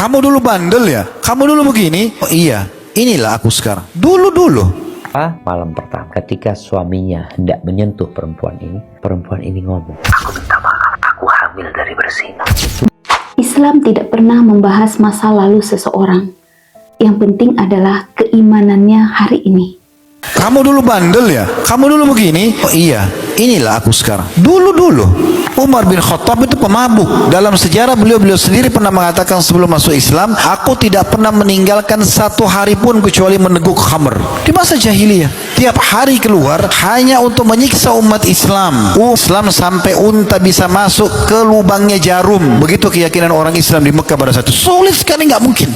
Kamu dulu bandel ya? Kamu dulu begini? Oh iya, inilah aku sekarang. Dulu. Malam pertama ketika suaminya hendak menyentuh perempuan ini ngomong, "Aku minta maaf, aku hamil dari berzina." Islam tidak pernah membahas masa lalu seseorang. Yang penting adalah keimanannya hari ini. Kamu dulu bandel ya? Kamu dulu begini? Oh iya, inilah aku sekarang. Dulu. Umar bin Khattab itu pemabuk. Dalam sejarah beliau sendiri pernah mengatakan sebelum masuk Islam, aku tidak pernah meninggalkan satu hari pun kecuali meneguk khamr. Di masa jahiliyah, tiap hari keluar hanya untuk menyiksa umat Islam. Islam sampai unta bisa masuk ke lubangnya jarum. Begitu keyakinan orang Islam di Mekah pada saat itu. Sulit sekali, nggak mungkin.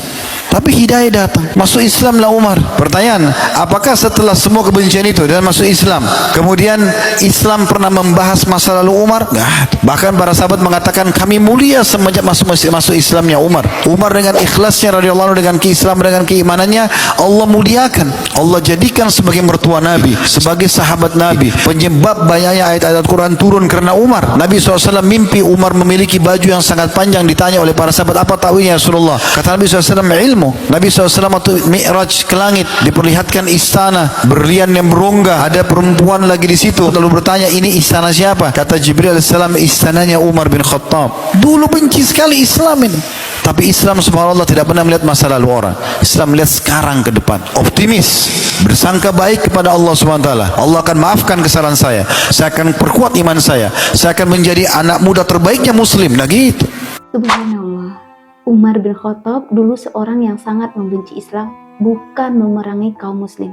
Tapi hidayah datang, masuk Islamlah Umar. Pertanyaan, apakah setelah semua kebencian itu dan masuk Islam, kemudian Islam pernah membahas masa lalu Umar? Nggak. Bahkan para sahabat mengatakan kami mulia semenjak masuk Islamnya Umar. Umar dengan ikhlasnya radhiyallahu anhu, dengan Islam, dengan keimanannya, Allah muliakan. Allah jadikan sebagai mertua Nabi, sebagai sahabat Nabi. Penyebab banyaknya ayat-ayat Quran turun karena Umar. Nabi SAW mimpi Umar memiliki baju yang sangat panjang. Ditanya oleh para sahabat, apa takwilnya Rasulullah? Kata Nabi SAW, ilmu. Nabi SAW waktu Mi'raj ke langit diperlihatkan istana berlian yang berongga, ada perempuan lagi di situ, lalu bertanya, ini istana siapa? Kata Jibril AS, istananya Umar bin Khattab. Dulu benci sekali Islam ini, tapi Islam subhanallah tidak pernah melihat masa lalu orang. Islam melihat sekarang ke depan, optimis, bersangka baik kepada Allah SWT. Allah akan maafkan kesalahan saya akan perkuat iman saya akan menjadi anak muda terbaiknya muslim. Nah gitu. Subhanallah. Umar bin Khattab dulu seorang yang sangat membenci Islam, bukan memerangi kaum muslim.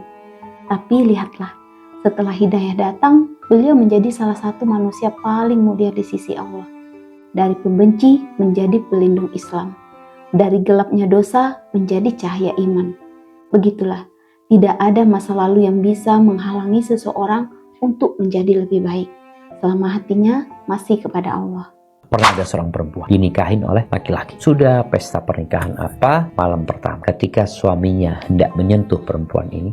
Tapi lihatlah, setelah hidayah datang, beliau menjadi salah satu manusia paling mulia di sisi Allah. Dari pembenci menjadi pelindung Islam. Dari gelapnya dosa menjadi cahaya iman. Begitulah, tidak ada masa lalu yang bisa menghalangi seseorang untuk menjadi lebih baik, selama hatinya masih kepada Allah. Pernah ada seorang perempuan dinikahin oleh laki-laki. Sudah pesta pernikahan apa? Malam pertama ketika suaminya hendak menyentuh perempuan ini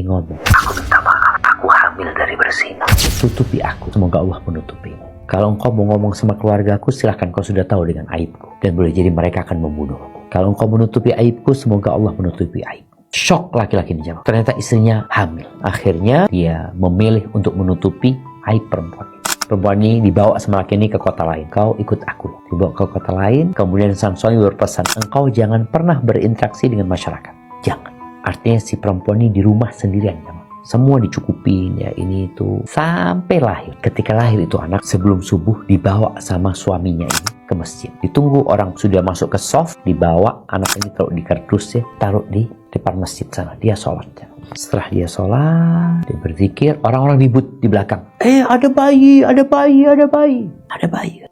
ngomong, "Aku minta maaf, aku hamil dari berzina. Tutupi aku, semoga Allah menutupimu. Kalau engkau mau ngomong sama keluargaku, silahkan, kau sudah tahu dengan aibku. Dan boleh jadi mereka akan membunuhku. Kalau engkau menutupi aibku, semoga Allah menutupi aibku." Shock laki-laki dijawab. Ternyata istrinya hamil. Akhirnya dia memilih untuk menutupi aib perempuan ini. Perempuan ini dibawa sama laki ini ke kota lain. Kau ikut aku. Dibawa ke kota lain. Kemudian sang suami berpesan, engkau jangan pernah berinteraksi dengan masyarakat. Jangan. Artinya si perempuan ini di rumah sendirian. Semua dicukupin ya, ini itu sampai lahir. Ketika lahir itu anak, sebelum subuh dibawa sama suaminya ini ke masjid. Ditunggu orang sudah masuk ke soft, dibawa anak ini taruh di kardus ya, taruh di depan masjid sana. Dia sholat ya. Setelah dia sholat, dia berzikir, orang-orang ribut di belakang. Ada bayi.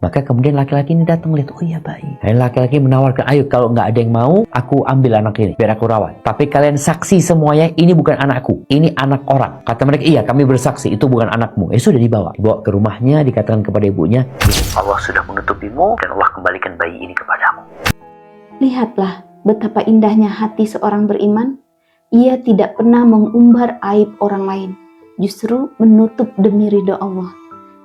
Maka kemudian laki-laki ini datang lihat, oh iya bayi. Dan laki-laki menawarkan, ayo kalau nggak ada yang mau, aku ambil anak ini, biar aku rawat. Tapi kalian saksi semuanya, ini bukan anakku, ini anak orang. Kata mereka, iya kami bersaksi, itu bukan anakmu. Sudah dibawa ke rumahnya, dikatakan kepada ibunya, Allah sudah menutupimu dan Allah kembalikan bayi ini kepadamu. Lihatlah betapa indahnya hati seorang beriman. Ia tidak pernah mengumbar aib orang lain, justru menutup demi ridho Allah.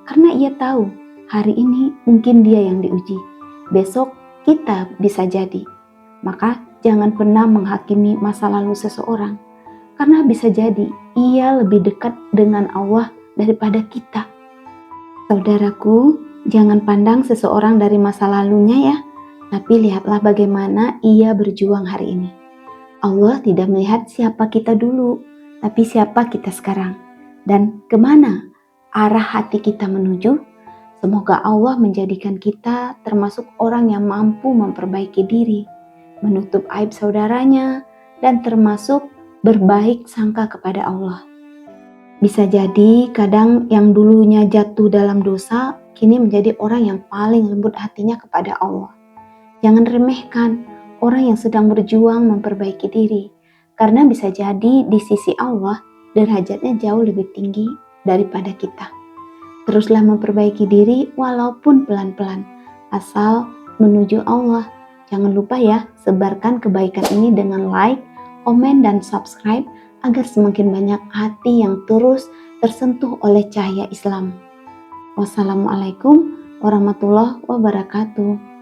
Karena ia tahu, hari ini mungkin dia yang diuji, besok kita bisa jadi. Maka jangan pernah menghakimi masa lalu seseorang, karena bisa jadi ia lebih dekat dengan Allah daripada kita. Saudaraku, jangan pandang seseorang dari masa lalunya ya, tapi lihatlah bagaimana ia berjuang hari ini. Allah tidak melihat siapa kita dulu, tapi siapa kita sekarang. Dan kemana arah hati kita menuju. Semoga Allah menjadikan kita termasuk orang yang mampu memperbaiki diri, menutup aib saudaranya, dan termasuk berbaik sangka kepada Allah. Bisa jadi kadang yang dulunya jatuh dalam dosa, kini menjadi orang yang paling lembut hatinya kepada Allah. Jangan remehkan orang yang sedang berjuang memperbaiki diri, karena bisa jadi di sisi Allah derajatnya jauh lebih tinggi daripada kita. Teruslah memperbaiki diri walaupun pelan-pelan, asal menuju Allah. Jangan lupa ya, sebarkan kebaikan ini dengan like, komen, dan subscribe agar semakin banyak hati yang terus tersentuh oleh cahaya Islam. Wassalamualaikum warahmatullahi wabarakatuh.